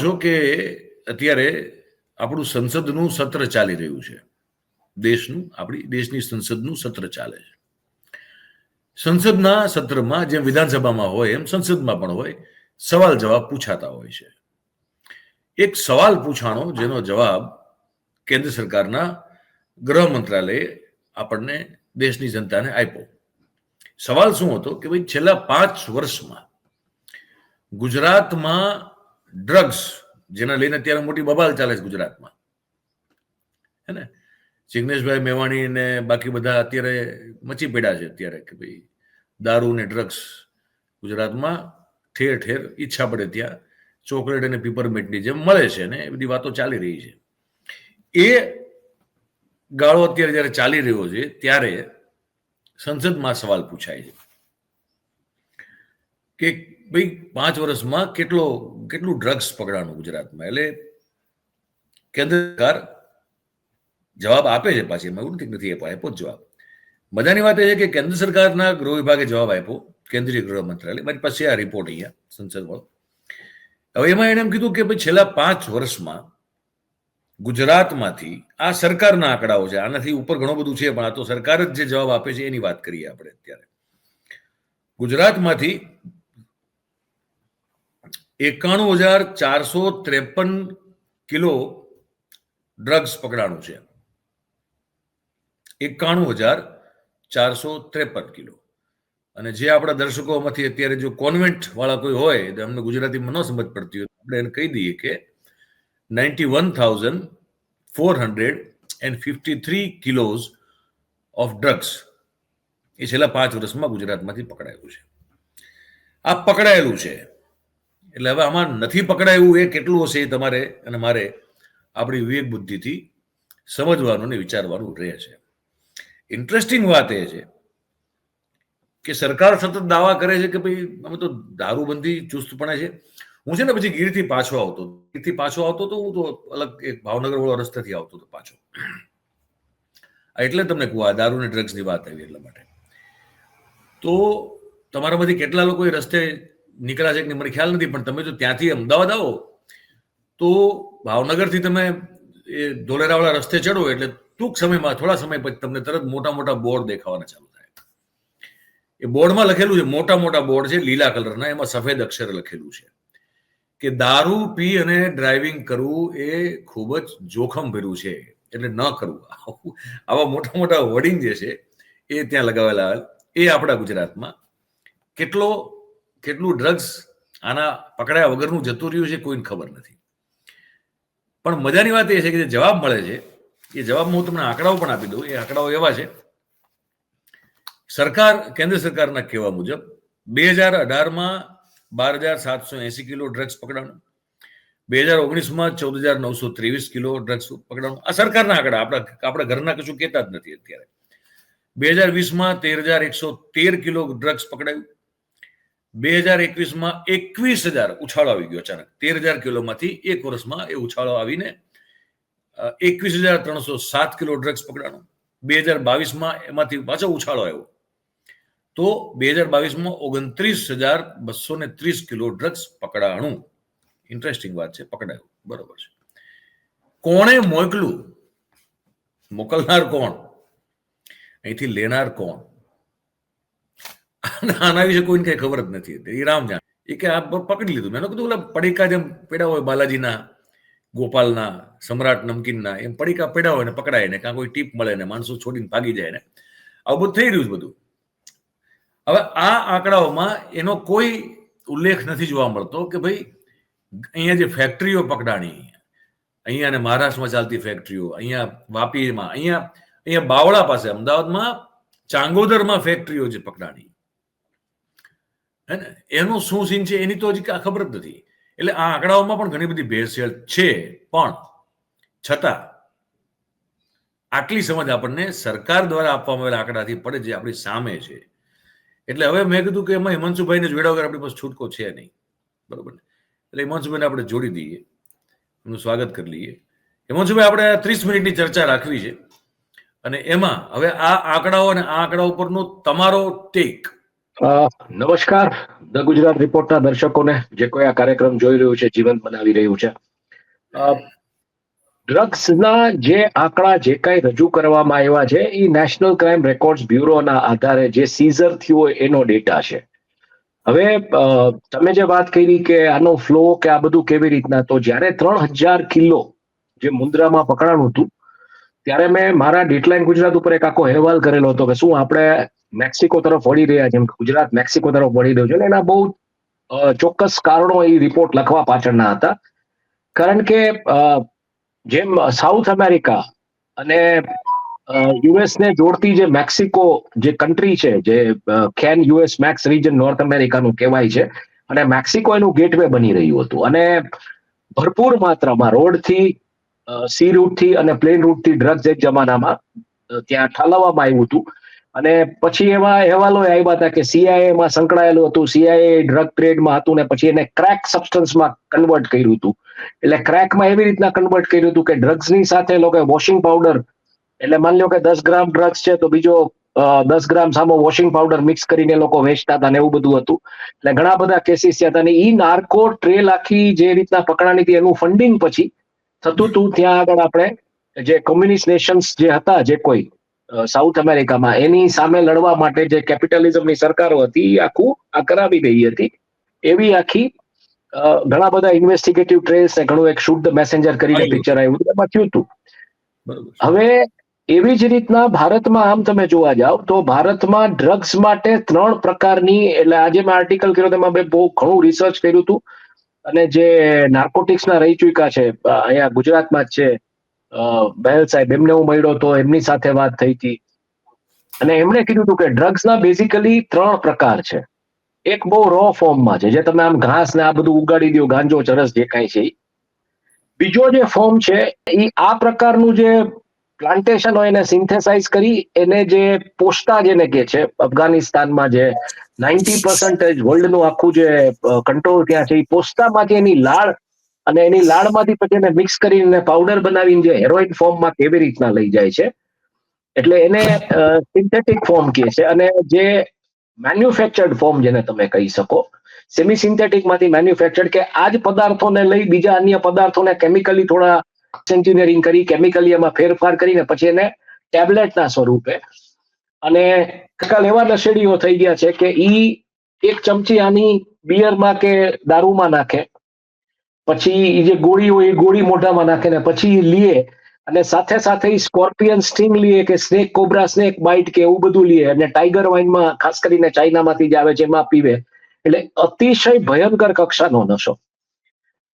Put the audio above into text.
છો કે અત્યારે આપણું સંસદનું સત્ર ચાલી રહ્યું છે. આપણી દેશની સંસદનું સત્ર ચાલે છે. સંસદના સત્રમાં જેમ વિધાનસભામાં હોય એમ સંસદમાં પણ હોય, સવાલ જવાબ પૂછાતા હોય છે. એક સવાલ પૂછાણો જેનો જવાબ કેન્દ્ર સરકારના ગૃહ મંત્રાલયે આપણને દેશની જનતાને આપ્યો. સવાલ શું હતો કે ભાઈ છેલ્લા 5 વર્ષમાં ગુજરાતમાં ડ્રગ્સ, જેના લઈને અત્યારે મોટી બબાલ ચાલે છે ગુજરાતમાં, હે ને, જિગ્નેશભાઈ મેવાણી ને બાકી બધા અત્યારે મચી પડ્યા છે અત્યારે કે ભાઈ દારૂ ને ડ્રગ્સ ગુજરાતમાં ઠેર ઠેર ઈચ્છા પડે ત્યાં ચોકલેટ અને પીપરમેન્ટની જેમ મળે છે ને એ બધી વાતો ચાલી રહી છે. એ ગાળો અત્યારે જયારે ચાલી રહ્યો છે ત્યારે સંસદમાં સવાલ પૂછાય છે કે ભાઈ 5 વર્ષમાં કેટલું ડ્રગ્સ પકડાણું ગુજરાતમાં. એટલે કેન્દ્ર સરકાર જવાબ આપે છે. પાછી એમાં એવું નથી આપ્યો જવાબ. મજાની વાત એ છે કે કેન્દ્ર સરકારના ગૃહ વિભાગે જવાબ આપ્યો, કેન્દ્રીય ગૃહ મંત્રાલય. મારી પાસે આ રિપોર્ટ અહીંયા સંસદ વાળો. હવે એમાં એને એમ કીધું કે ભાઈ છેલ્લા 5 વર્ષમાં ગુજરાતમાંથી, આ સરકારના આંકડાઓ છે, આનાથી ઉપર ઘણું બધું છે, પણ આ તો સરકાર જ જે જવાબ આપે છે એની વાત કરીએ આપણે અત્યારે. ગુજરાતમાંથી 91,453 કિલો ડ્રગ્સ પકડાણું છે. 91,453 કિલો. અને જે આપણા દર્શકોમાંથી અત્યારે જો કોન્વેન્ટ વાળા કોઈ હોય તો અમને ગુજરાતીમાં ન સમજ પડતી હોય, આપણે એને કહી દઈએ કે 91,453 કિલોઝ ઓફ ડ્રગ્સ એ છેલ્લા 5 વર્ષમાં ગુજરાતમાંથી પકડાયેલું છે. આ પકડાયેલું છે એટલે હવે આમાં નથી પકડાયું એ કેટલું હશે એ તમારે અને મારે આપણી વિવેક બુદ્ધિથી સમજવાનું ને વિચારવાનું રહે છે. ઇન્ટરેસ્ટિંગ વાત એ છે કે સરકાર સતત દાવા કરે છે કે ભાઈ અમે તો દારૂબંધી ચુસ્તપણે છે. હું છે ને પછી ગીરથી પાછો આવતો તો હું તો અલગ એક ભાવનગર વાળો રસ્તેથી આવતો હતો પાછો. એટલે તમને કહું, આ દારૂ ને ડ્રગ્સની વાત આવી એટલા માટે. તો તમારામાંથી કેટલા લોકો એ રસ્તે નીકળ્યા છે કે મને ખ્યાલ નથી, પણ તમે જો ત્યાંથી અમદાવાદ આવો તો ભાવનગરથી તમે એ ધોલેરાવાળા રસ્તે ચડો એટલે ટૂંક સમયમાં, થોડા સમય પછી તમને તરત મોટા મોટા બોર્ડ દેખાવાના ચાલુ થાય. એ બોર્ડમાં લખેલું છે, મોટા મોટા બોર્ડ છે લીલા કલરના, એમાં સફેદ અક્ષરે લખેલું છે કે દારૂ પી અને ડ્રાઇવિંગ કરવું એ ખૂબ જ જોખમ ભર્યું છે, એટલે ન કરવું. આવા મોટા મોટા વર્ડિંગ જે છે એ ત્યાં લગાવેલા. એ આપણા ગુજરાતમાં કેટલું ડ્રગ્સ આના પકડાયા વગરનું જતું રહ્યું છે કોઈને ખબર નથી. પણ મજાની વાત એ છે કે જે જવાબ મળે છે એ જવાબમાં હું તમને આંકડાઓ પણ આપી દઉં. એ આંકડાઓ એવા છે, કેન્દ્ર સરકારના કહેવા મુજબ 2018માં 12,780 કિલો ડ્રગ્સ પકડાણું, 2019માં 14,923 કિલો ડ્રગ્સ પકડાણું. આ સરકારના આંકડા, આપણા ઘરના કશું કહેતા જ નથી અત્યારે. 2020માં 13,113 કિલો ડ્રગ્સ પકડાયું. 2021માં 21,000 ઉછાળો આવી ગયો અચાનક. 13,000 કિલોમાંથી એક વર્ષમાં એ ઉછાળો આવીને 21,307 કિલો ડ્રગ્સ પકડાણું. 2022માં એમાંથી પાછો ઉછાળો આવ્યો તો 2022માં 29,230 કિલો ડ્રગ્સ પકડાણું. ઇન્ટરેસ્ટિંગ વાત છે, પકડાયું, બરોબર છે. કોણે મોકલું? મોકલનાર કોણ? અહીંથી લેનાર કોણ? આના વિશે કોઈને કઈ ખબર જ નથી. એ રામ જાણે. એ કે આ પકડી લીધું. મેં કીધું ઓલા પડીકા જેમ પડ્યા હોય બાલાજીના, ગોપાલના, સમ્રાટ નમકીનના, એમ પડીકા પડ્યા હોય ને પકડાય ને, કાં કોઈ ટીપ મળે ને માણસો છોડીને ભાગી જાય ને, આવું બધું થઈ રહ્યું છે બધું. હવે આ આંકડાઓમાં એનો કોઈ ઉલ્લેખ નથી જોવા મળતો કે ભાઈ અહીંયા જે ફેક્ટરીઓ પકડાણી, અહીંયા ને મહારાષ્ટ્રમાં ચાલતી ફેક્ટરીઓ, અહીંયા વાપીમાં, અહીંયા બાવળા પાસે અમદાવાદમાં ચાંગોદરમાં ફેક્ટરીઓ જે પકડાણી, હે ને, એનું શું સીન છે એની તો હજી ખબર જ નથી. એટલે આ આંકડાઓમાં પણ ઘણી બધી ભેળસેળ છે, પણ છતાં આટલી સમજ આપણને સરકાર દ્વારા આપવામાં આવેલા આંકડાથી પડે, જે આપણી સામે છે. એટલે હવે મેં કીધું કે એમાં હિમાંશુભાઈને જોડ્યા વગર આપણી પાસે છૂટકો છે નહીં, બરોબર ને. એટલે હિમાંશુભાઈને આપણે જોડી દઈએ, એમનું સ્વાગત કરી લઈએ. હિમાંશુભાઈ, આપણે 30 મિનિટની ચર્ચા રાખવી છે અને એમાં હવે આ આંકડાઓ અને આ આંકડા ઉપરનો તમારો ટેક, નમસ્કાર ધ ગુજરાત રિપોર્ટના દર્શકોને, જે કોઈ આ કાર્યક્રમ જોઈ રહ્યું છે, જીવંત બનાવી રહ્યું છે. ડ્રગ્સના જે આંકડા જે કાંઈ રજૂ કરવામાં આવ્યા છે એ નેશનલ ક્રાઇમ રેકોર્ડ્સ બ્યુરોના આધારે જે સીઝર થયું હોય એનો ડેટા છે. હવે તમે જે વાત કરી કે આનો ફ્લો કે આ બધું કેવી રીતના, તો જ્યારે 3,000 કિલો જે મુન્દ્રામાં પકડાણું હતું ત્યારે મેં મારા ડેટલાઇન ગુજરાત ઉપર એક આખો અહેવાલ કરેલો હતો કે શું આપણે મેક્સિકો તરફ વળી રહ્યા, જેમ કે ગુજરાત મેક્સિકો તરફ વળી રહ્યું છે. અને એના બહુ ચોક્કસ કારણો એ રિપોર્ટ લખવા પાછળના હતા. કારણ કે જેમ સાઉથ અમેરિકા અને યુએસ ને જોડતી જે મેક્સિકો જે કન્ટ્રી છે, જે કેન યુએસ મેક્સ રીજન નોર્થ અમેરિકાનું કહેવાય છે, અને મેક્સિકો એનું ગેટવે બની રહ્યું હતું. અને ભરપૂર માત્રામાં રોડથી, સી રૂટથી અને પ્લેન રૂટથી ડ્રગ્સ એક જમાનામાં ત્યાં ઠાલવવામાં આવ્યું હતું. અને પછી એવા અહેવાલો આવ્યા હતા કે સીઆઈએમાં સંકળાયેલું હતું, સીઆઈએ ડ્રગ ટ્રેડમાં હતું, ને પછી એને ક્રેક સબસ્ટન્સમાં કન્વર્ટ કર્યું હતું. એટલે ક્રેકમાં એવી રીતના કન્વર્ટ કર્યું હતું કે ડ્રગ્સની સાથે લોકો વોશિંગ પાવડર, એટલે માની લો કે 10 ગ્રામ ડ્રગ્સ છે તો બીજો 10 ગ્રામ સામો વોશિંગ પાવડર મિક્સ કરીને લોકો વેચતા હતા, ને એવું બધું હતું. એટલે ઘણા બધા કેસીસ થયા હતા. અને ઈ નાર્કો ટ્રેલ આખી જે રીતના પકડાણી હતી એનું ફંડિંગ પછી થતું હતું ત્યાં આગળ આપણે જે કોમ્યુનિસ્ટ નેશન્સ જે હતા, જે કોઈ સાઉથ અમેરિકામાં, એની સામે લડવા માટે જે કેપિટલિઝમની સરકારો હતી એ આખું આ કરાવી રહી હતી. એવી આખી ઘણા બધા ઇન્વેસ્ટિગેટિવ ટ્રેલ્સ ને ઘણું એક શૂટ ધ મેસેન્જર કરીને પિક્ચર આવ્યું, એમાં થયું હતું. હવે એવી જ રીતના ભારતમાં આમ તમે જોવા જાવ તો ભારતમાં ડ્રગ્સ માટે 3 પ્રકારની, એટલે આજે મેં આર્ટિકલ કર્યો તેમાં મેં બહુ ઘણું રિસર્ચ કર્યું હતું. અને જે નાર્કોટિક્સના રહી ચૂક્યા છે અહીંયા ગુજરાતમાં જ છે, બહેલ સાહેબ, એમને હું મળ્યો તો એમની સાથે વાત થઈ હતી. અને એમણે કીધું હતું કે ડ્રગ્સના બેઝિકલી 3 પ્રકાર છે. એક બહુ રો ફોર્મમાં છે, જે તમે આમ ઘાસ ને આ બધું ઉગાડી દો, ગાંજો ચરસ જે કાંઈ છે. બીજો જે ફોર્મ છે એ આ પ્રકારનું જે પ્લાન્ટેશન હોય એને સિન્થેસાઇઝ કરી એને જે પોસ્ટા જેને કે છે, અફઘાનિસ્તાનમાં જે 90% વર્લ્ડનું આખું જે કંટ્રોલ ત્યાં છે, એ પોસ્તામાંથી એની લાળ, અને એની લાળમાંથી પછી એને મિક્સ કરીને પાવડર બનાવીને જે હેરોઇન ફોર્મમાં કેવી રીતના લઈ જાય છે, એટલે એને સિન્થેટિક ફોર્મ કહે છે. અને જે મેન્યુફેક્ચર્ડ ફોર્મ જેને તમે કહી શકો, સેમી સિન્થેટિકમાંથી મેન્યુફેક્ચર્ડ, કે આ જ પદાર્થોને લઈ બીજા અન્ય પદાર્થોને કેમિકલી થોડા એન્જિનિયરિંગ કરી, કેમિકલી એમાં ફેરફાર કરીને પછી એને ટેબ્લેટના સ્વરૂપે, અને કાલ એવા નશેડીઓ થઈ ગયા છે કે ઈ એક ચમચી આની બિયરમાં કે દારૂમાં નાખે, પછી એ જે ગોળી હોય એ ગોળી મોઢામાં નાખે, ને પછી લીએ, અને સાથે સાથે સ્કોર્પિયન સ્ટિંગ લીએ કે સ્નેક કોબ્રા સ્નેક બાઇટ કે એવું બધું લીએ, અને ટાઈગર વાઇનમાં ખાસ કરીને ચાઇનામાંથી જ આવે છે એમાં પીવે. એટલે અતિશય ભયંકર કક્ષાનો નશો.